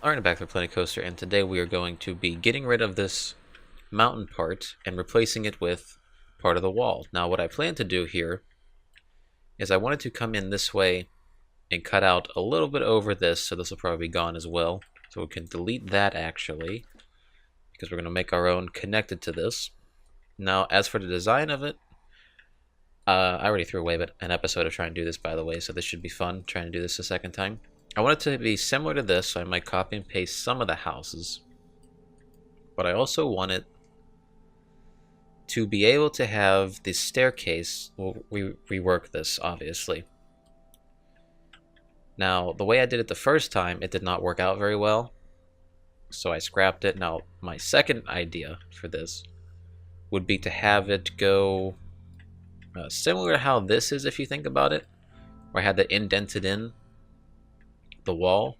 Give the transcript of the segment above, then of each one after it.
Alright, back for Planet Coaster, and today we are going to be getting rid of this mountain part and replacing it with part of the wall. Now what I plan to do here is I wanted to come in this way and cut out a little bit over this, so this will probably be gone as well. So we can delete that actually, because we're going to make our own connected to this. Now as for the design of it, I already threw away an episode of trying to do this, by the way, so this should be fun, trying to do this a second time. I want it to be similar to this, so I might copy and paste some of the houses. But I also want it to be able to have the staircase. We'll rework this, obviously. Now, the way I did it the first time, it did not work out very well, so I scrapped it. Now, my second idea for this would be to have it go similar to how this is, if you think about it, where I had the indented in the wall.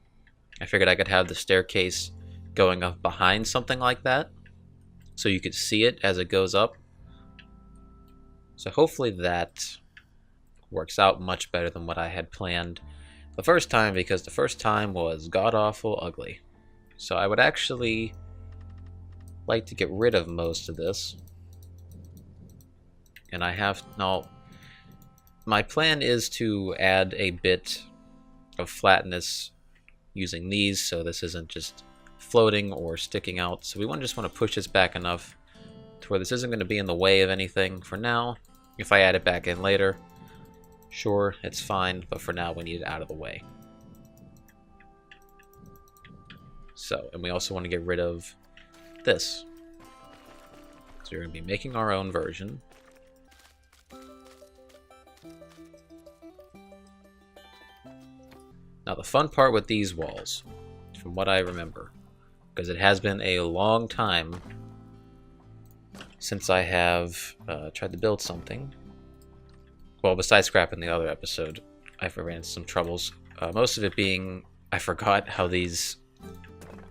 I figured I could have the staircase going up behind something like that, so you could see it as it goes up. So hopefully that works out much better than what I had planned the first time, because the first time was god-awful ugly. So I would actually like to get rid of most of this. And I have... Now, my plan is to add a bit of flatness using these, so this isn't just floating or sticking out. So we just want to push this back enough to where this isn't going to be in the way of anything for now. If I add it back in later, sure, it's fine, but for now we need it out of the way. So, and we also want to get rid of this. So we're going to be making our own version. Now the fun part with these walls, from what I remember, because it has been a long time since I have tried to build something. Well, besides scrapping the other episode, I ran into some troubles. Most of it being, I forgot how these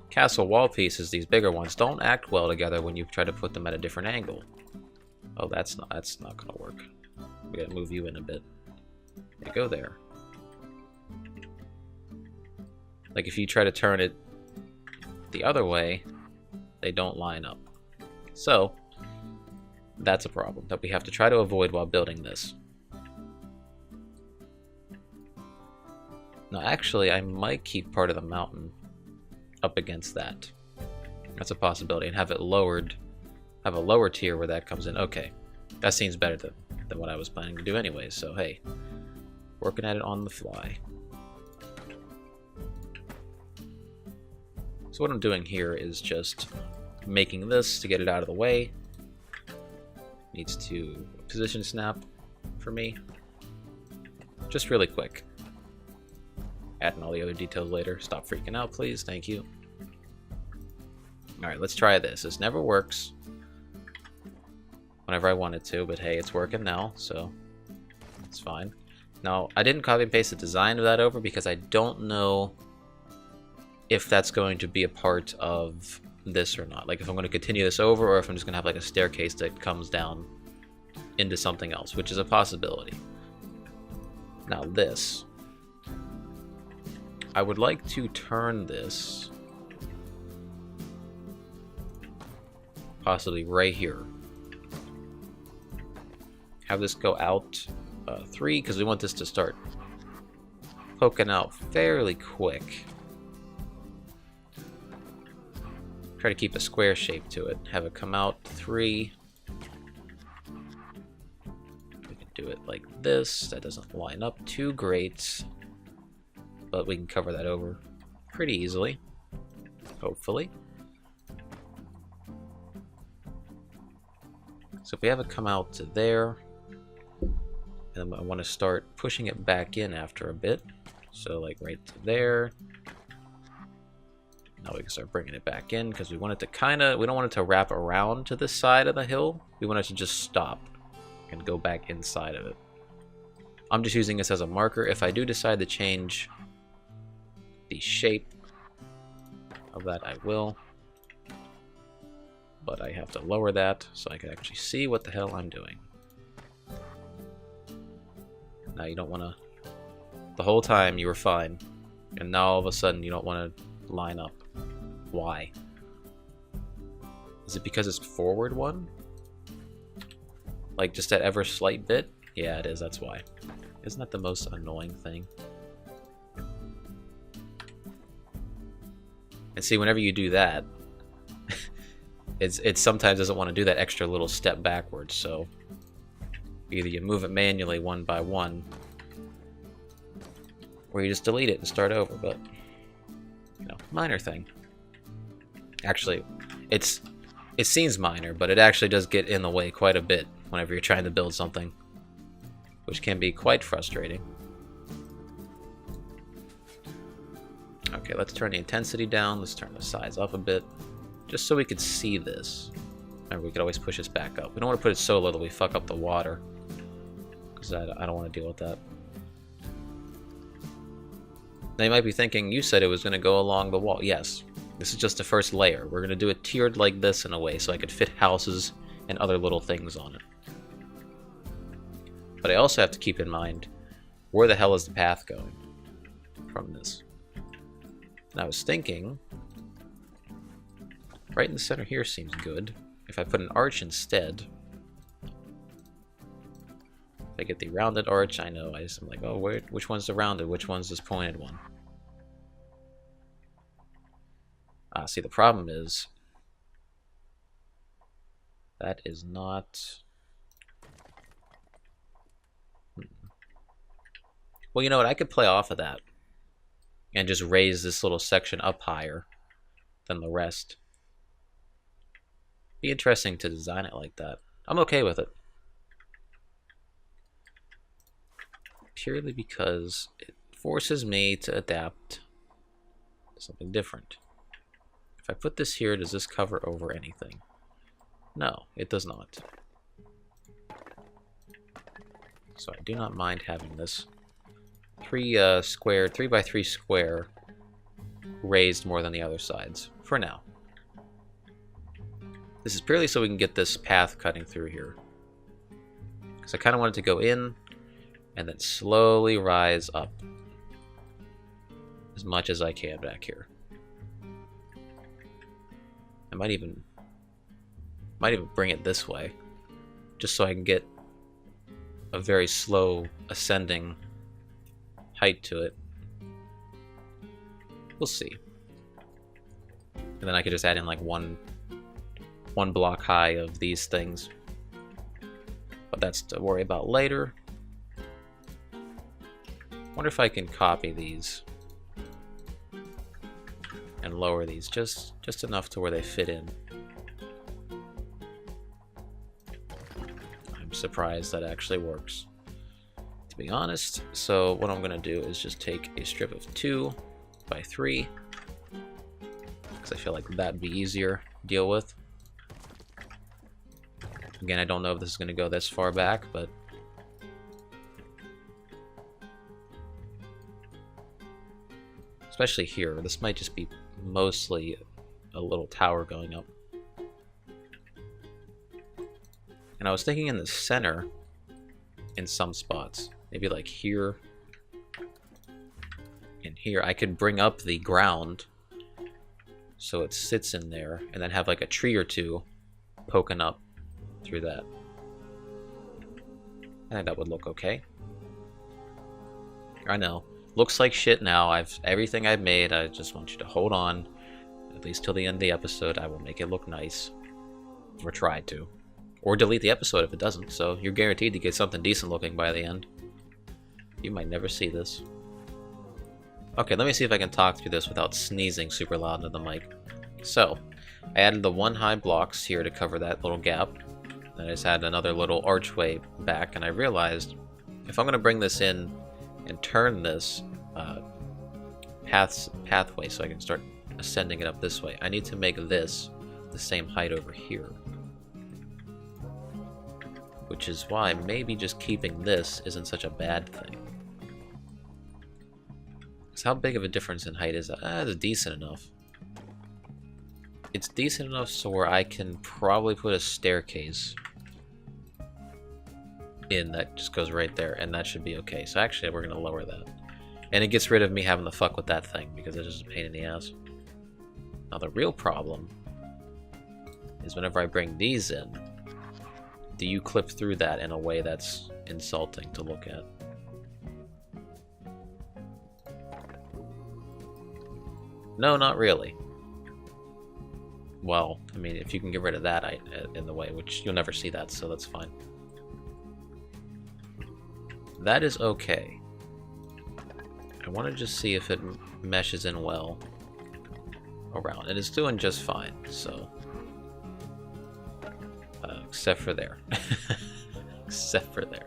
castle wall pieces, these bigger ones, don't act well together when you try to put them at a different angle. Oh, that's not gonna work. We gotta move you in a bit. Yeah, go there. Like if you try to turn it the other way, they don't line up. So that's a problem that we have to try to avoid while building this. Now actually I might keep part of the mountain up against that. That's a possibility, and have it lowered, have a lower tier where that comes in. Okay, that seems better than what I was planning to do anyway, so hey, working at it on the fly. So what I'm doing here is just making this to get it out of the way. Needs to position snap for me. Just really quick. Adding all the other details later. Stop freaking out, please. Thank you. Alright, let's try this. This never works whenever I want it to, but hey, it's working now, so it's fine. Now, I didn't copy and paste the design of that over because I don't know if that's going to be a part of this or not. Like if I'm going to continue this over, or if I'm just going to have like a staircase that comes down into something else, which is a possibility. Now this, I would like to turn this possibly right here. Have this go out 3, because we want this to start poking out fairly quick. Try to keep a square shape to it. Have it come out 3. We can do it like this. That doesn't line up too great, but we can cover that over pretty easily, hopefully. So if we have it come out to there, and I want to start pushing it back in after a bit. So like right to there. Now we can start bringing it back in, because we want it to we don't want it to wrap around to this side of the hill. We want it to just stop and go back inside of it. I'm just using this as a marker. If I do decide to change the shape of that, I will. But I have to lower that so I can actually see what the hell I'm doing. Now you don't want to... The whole time you were fine, and now all of a sudden you don't want to line up. Why? Is it because it's forward one? Like just that ever slight bit? Yeah, it is, that's why. Isn't that the most annoying thing? And see, whenever you do that, it sometimes doesn't want to do that extra little step backwards, so either you move it manually one by one, or you just delete it and start over, but, you know, minor thing. Actually, it seems minor, but it actually does get in the way quite a bit whenever you're trying to build something, which can be quite frustrating. Okay, let's turn the intensity down, let's turn the size up a bit, just so we could see this. Remember, we could always push this back up. We don't want to put it so low that we fuck up the water, because I don't want to deal with that. Now you might be thinking, you said it was going to go along the wall. Yes, this is just the first layer. We're going to do it tiered like this in a way, so I could fit houses and other little things on it. But I also have to keep in mind, where the hell is the path going from this? And I was thinking, right in the center here seems good. If I put an arch instead, if I get the rounded arch, I know, I'm like, oh, which one's the rounded, which one's this pointed one? See, the problem is, that is not... Well, you know what, I could play off of that and just raise this little section up higher than the rest. Be interesting to design it like that. I'm okay with it. Purely because it forces me to adapt to something different. If I put this here, does this cover over anything? No, it does not. So I do not mind having this 3 by 3 square raised more than the other sides for now. This is purely so we can get this path cutting through here, because I kind of want it to go in and then slowly rise up as much as I can back here. I might even bring it this way, just so I can get a very slow ascending height to it. We'll see. And then I could just add in like one block high of these things. But that's to worry about later. Wonder if I can copy these and lower these just enough to where they fit in. I'm surprised that actually works, to be honest. So what I'm going to do is just take a strip of 2 by 3, because I feel like that'd be easier to deal with. Again, I don't know if this is going to go this far back, but especially here, this might just be mostly a little tower going up. And I was thinking in the center, in some spots, maybe like here and here, I could bring up the ground so it sits in there, and then have like a tree or two poking up through that. I think that would look okay. I know, looks like shit now. Everything I've made, I just want you to hold on, at least till the end of the episode. I will make it look nice, or try to, or delete the episode if it doesn't, so you're guaranteed to get something decent looking by the end. You might never see this. Okay, let me see if I can talk through this without sneezing super loud into the mic. So, I added the 1 high blocks here to cover that little gap. Then I just added another little archway back, and I realized if I'm going to bring this in and turn this pathway so I can start ascending it up this way, I need to make this the same height over here. Which is why maybe just keeping this isn't such a bad thing. Because how big of a difference in height is that? It's decent enough. It's decent enough so where I can probably put a staircase in that just goes right there, and that should be okay. So actually we're going to lower that. And it gets rid of me having to fuck with that thing, because it's just a pain in the ass. Now the real problem is whenever I bring these in, do you clip through that in a way that's insulting to look at? No, not really. Well, I mean, if you can get rid of that in the way, which you'll never see that, so that's fine. That is okay. I want to just see if it meshes in well around. And it's doing just fine, so... except for there. Except for there.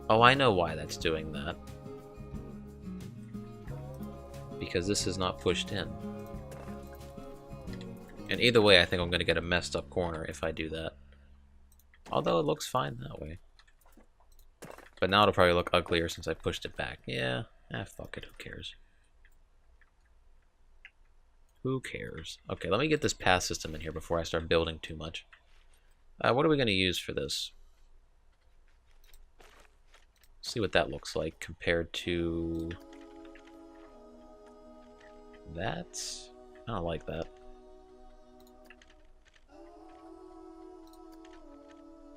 Oh, I know why that's doing that. Because this is not pushed in. And either way, I think I'm going to get a messed up corner if I do that. Although it looks fine that way. But now it'll probably look uglier since I pushed it back. Yeah, fuck it, who cares? Who cares? Okay, let me get this path system in here before I start building too much. What are we going to use for this? See what that looks like compared to that. I don't like that.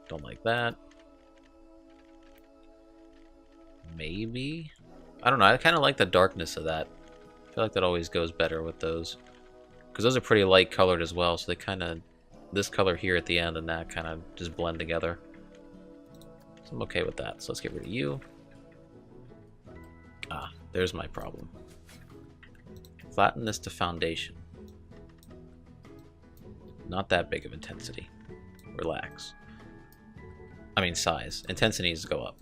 Don't like that. Maybe? I don't know. I kind of like the darkness of that. I feel like that always goes better with those. Because those are pretty light colored as well, so they kind of... This color here at the end and that kind of just blend together. So I'm okay with that. So let's get rid of you. Ah, there's my problem. Flatten this to foundation. Not that big of intensity. Relax. I mean size. Intensity needs to go up.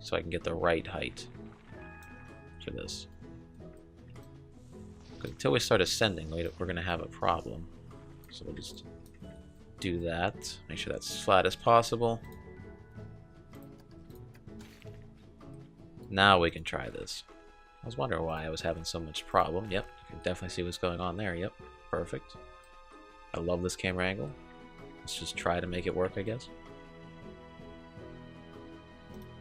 So I can get the right height for this. Because until we start ascending, we're going to have a problem. So we'll just do that. Make sure that's as flat as possible. Now we can try this. I was wondering why I was having so much problem. Yep, you can definitely see what's going on there. Yep, perfect. I love this camera angle. Let's just try to make it work, I guess.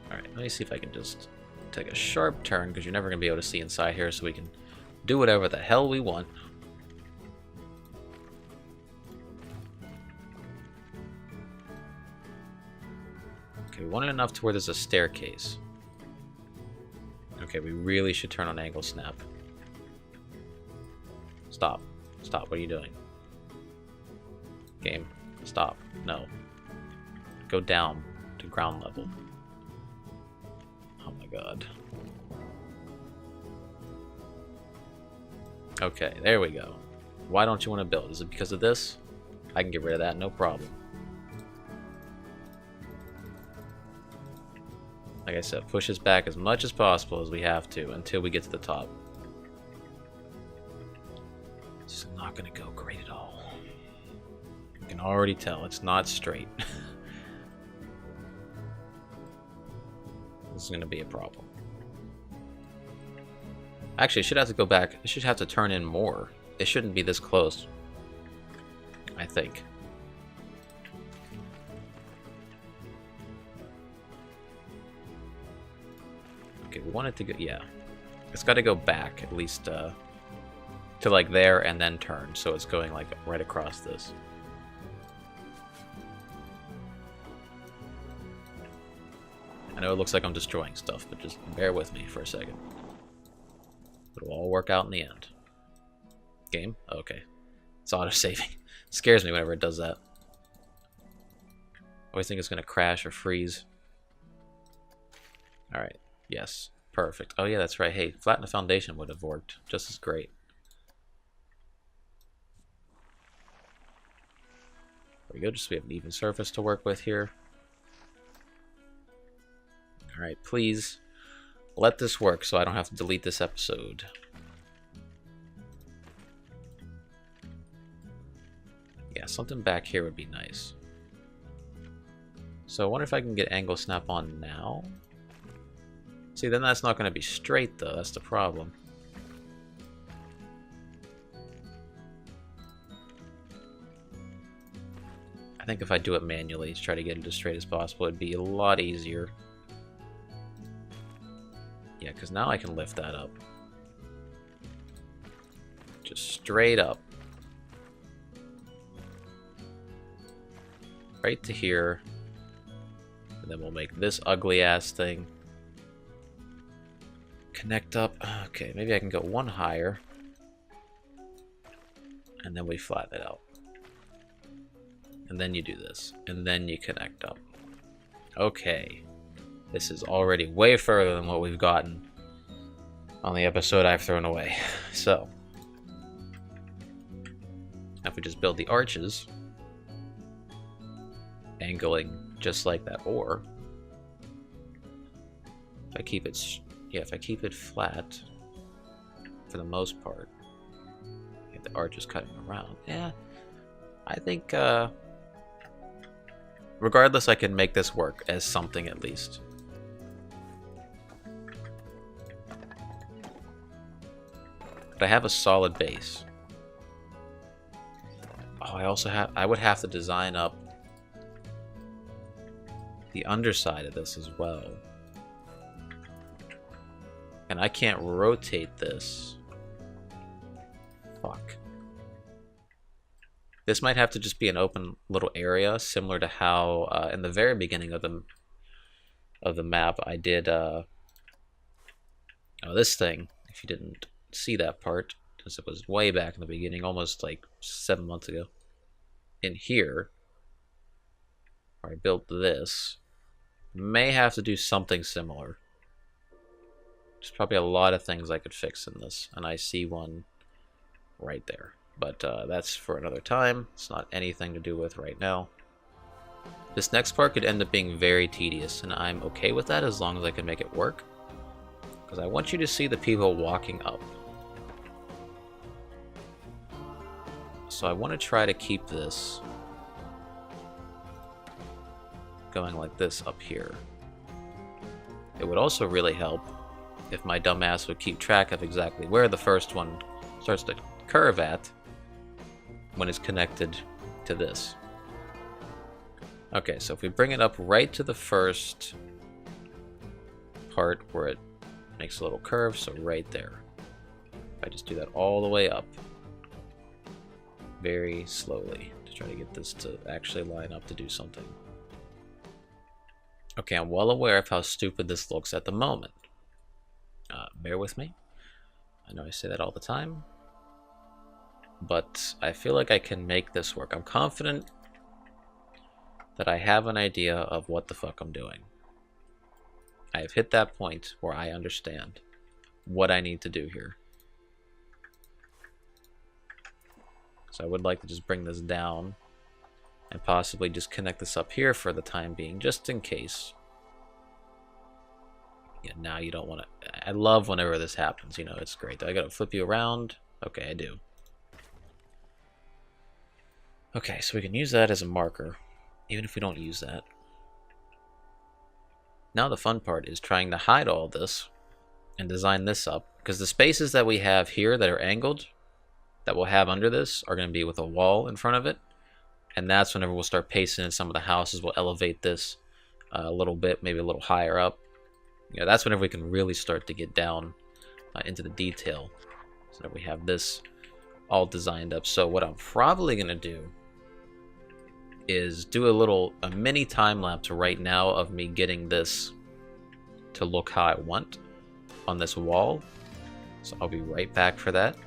Alright, let me see if I can just take a sharp turn, because you're never going to be able to see inside here, so we can do whatever the hell we want. Okay, we want it enough to where there's a staircase. Okay, we really should turn on angle snap. Stop. Stop, what are you doing? Game, stop. No. Go down to ground level. Oh my god. Okay, there we go. Why don't you want to build? Is it because of this? I can get rid of that, no problem. Like I said, push us back as much as possible as we have to until we get to the top. It's just not going to go great at all. You can already tell it's not straight. This is going to be a problem. Actually, it should have to go back. It should have to turn in more. It shouldn't be this close, I think. Okay, we want it to go, yeah. It's got to go back, at least, to like there and then turn, so it's going like right across this. I know it looks like I'm destroying stuff, but just bear with me for a second. It'll all work out in the end. Game? Okay. It's auto-saving. Scares me whenever it does that. I always think it's going to crash or freeze. Alright. Yes. Perfect. Oh yeah, that's right. Hey, flatten the foundation would have worked just as great. There we go. Just so we have an even surface to work with here. Alright, please let this work so I don't have to delete this episode. Yeah, something back here would be nice. So I wonder if I can get angle snap on now. See, then that's not going to be straight though, that's the problem. I think if I do it manually to try to get it as straight as possible, it'd be a lot easier. Yeah, because now I can lift that up. Just straight up. Right to here. And then we'll make this ugly ass thing connect up. Okay, maybe I can go one higher. And then we flatten it out. And then you do this. And then you connect up. Okay. This is already way further than what we've gotten on the episode I've thrown away. So, if we just build the arches, angling just like that, or if I keep it, if I keep it flat for the most part, the arch is cutting around. Yeah, I think regardless, I can make this work as something at least. But I have a solid base. Oh, I would have to design up the underside of this as well. And I can't rotate this. Fuck. This might have to just be an open little area, similar to how in the very beginning of the map I did this thing. If you didn't see that part, because it was way back in the beginning, almost like 7 months ago. In here, where I built this, may have to do something similar. There's probably a lot of things I could fix in this, and I see one right there. But that's for another time. It's not anything to do with right now. This next part could end up being very tedious, and I'm okay with that as long as I can make it work. Because I want you to see the people walking up. So I want to try to keep this going like this up here. It would also really help if my dumbass would keep track of exactly where the first one starts to curve at when it's connected to this. Okay, so if we bring it up right to the first part where it makes a little curve, so right there. If I just do that all the way up, very slowly, to try to get this to actually line up to do something. Okay, I'm well aware of how stupid this looks at the moment. Bear with me. I know I say that all the time, but I feel like I can make this work. I'm confident that I have an idea of what the fuck I'm doing. I have hit that point where I understand what I need to do here. So I would like to just bring this down and possibly just connect this up here for the time being, just in case. Yeah, now you don't want to... I love whenever this happens, you know, it's great. I gotta flip you around. Okay, I do. Okay, so we can use that as a marker, even if we don't use that. Now the fun part is trying to hide all this and design this up, because the spaces that we have here that are angled, that we'll have under this, are going to be with a wall in front of it, and that's whenever we'll start pasting in some of the houses. We'll elevate this a little bit, maybe a little higher up. You know, that's whenever we can really start to get down into the detail, so that we have this all designed up. So what I'm probably going to do is do a mini time lapse right now of me getting this to look how I want on this wall. So I'll be right back for that.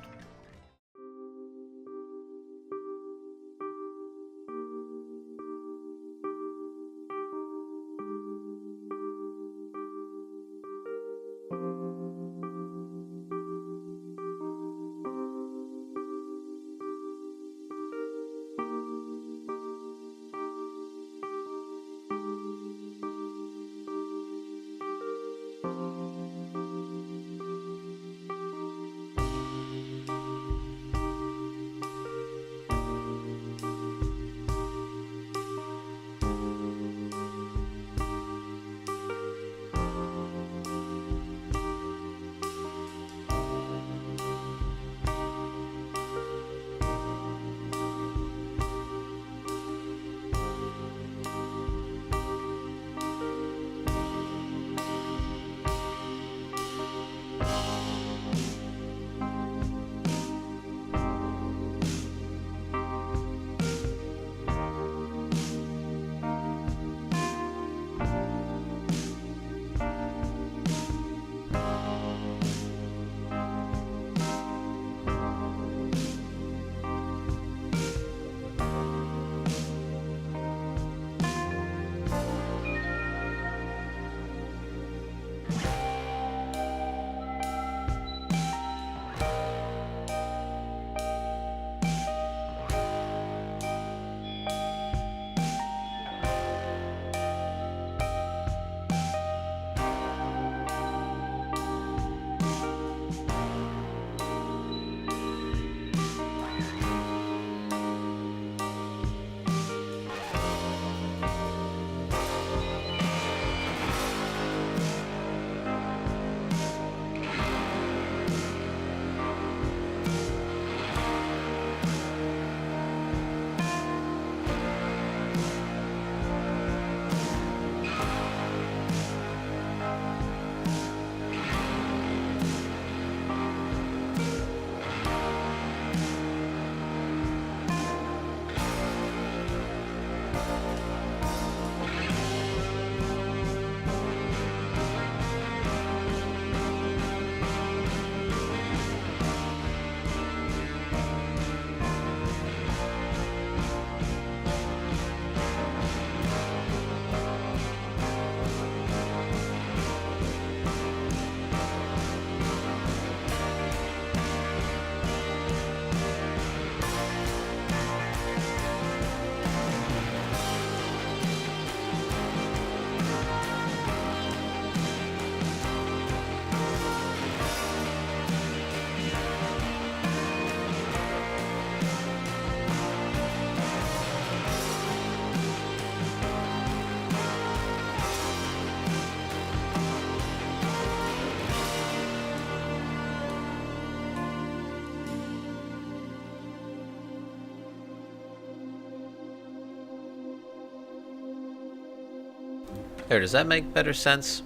There, does that make better sense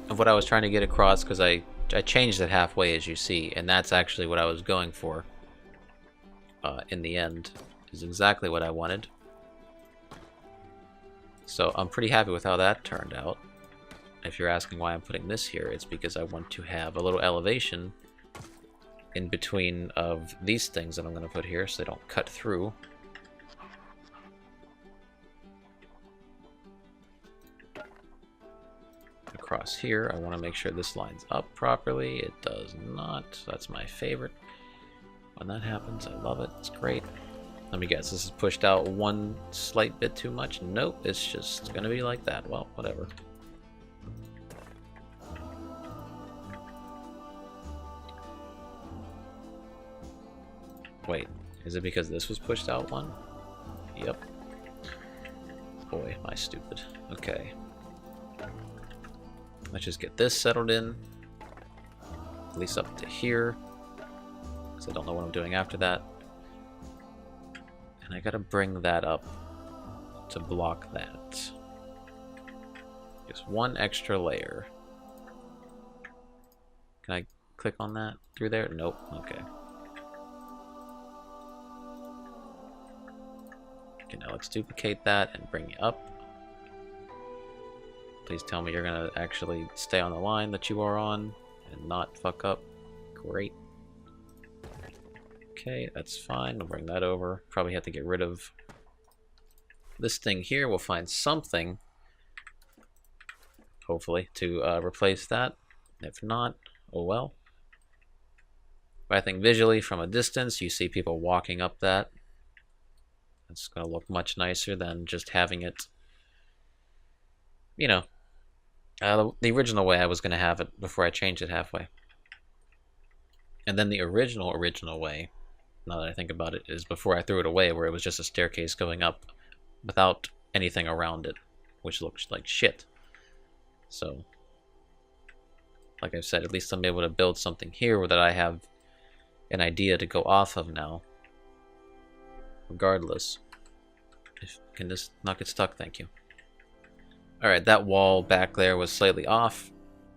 of what I was trying to get across? Because I changed it halfway, as you see, and that's actually what I was going for. In the end, is exactly what I wanted. So I'm pretty happy with how that turned out. If you're asking why I'm putting this here, it's because I want to have a little elevation in between of these things that I'm going to put here so they don't cut through. Across here, I want to make sure this lines up properly. It does not. That's my favorite. When that happens, I love it. It's great. Let me guess, this is pushed out one slight bit too much? Nope, it's just gonna be like that. Well, whatever. Wait, is it because this was pushed out one? Yep. Boy, am I stupid. Okay. Let's just get this settled in. At least up to here. Because I don't know what I'm doing after that. And I gotta bring that up to block that. Just one extra layer. Can I click on that through there? Nope. Okay. Okay, now let's duplicate that and bring it up. Please tell me you're gonna actually stay on the line that you are on and not fuck up. Great. Okay, that's fine. I'll bring that over. Probably have to get rid of this thing here. We'll find something, hopefully, to replace that. If not, oh well. But I think visually, from a distance, you see people walking up that. It's going to look much nicer than just having it, you know, the original way I was going to have it before I changed it halfway. And then the original way, now that I think about it, is before I threw it away, where it was just a staircase going up without anything around it, which looks like shit. So, like I said, at least I'm able to build something here that I have an idea to go off of now. Regardless. Can this not get stuck? Thank you. Alright, that wall back there was slightly off.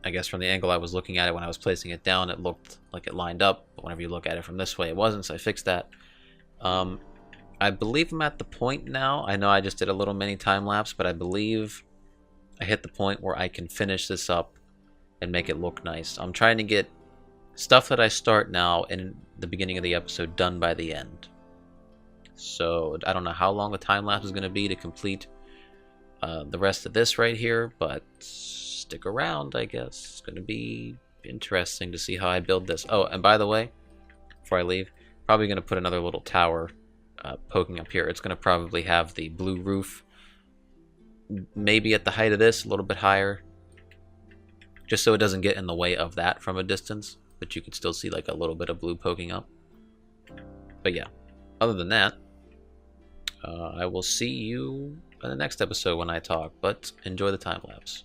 I guess from the angle I was looking at it when I was placing it down, it looked like it lined up. But whenever you look at it from this way, it wasn't, so I fixed that. I believe I'm at the point now. I know I just did a little mini time lapse, but I believe I hit the point where I can finish this up and make it look nice. I'm trying to get stuff that I start now in the beginning of the episode done by the end. So I don't know how long the time lapse is going to be to complete the rest of this right here, but stick around, I guess. It's going to be interesting to see how I build this. Oh, and by the way, before I leave, probably going to put another little tower poking up here. It's going to probably have the blue roof, maybe at the height of this, a little bit higher, just so it doesn't get in the way of that from a distance, but you can still see like a little bit of blue poking up. But yeah, other than that, I will see you in the next episode when I talk, but enjoy the time lapse.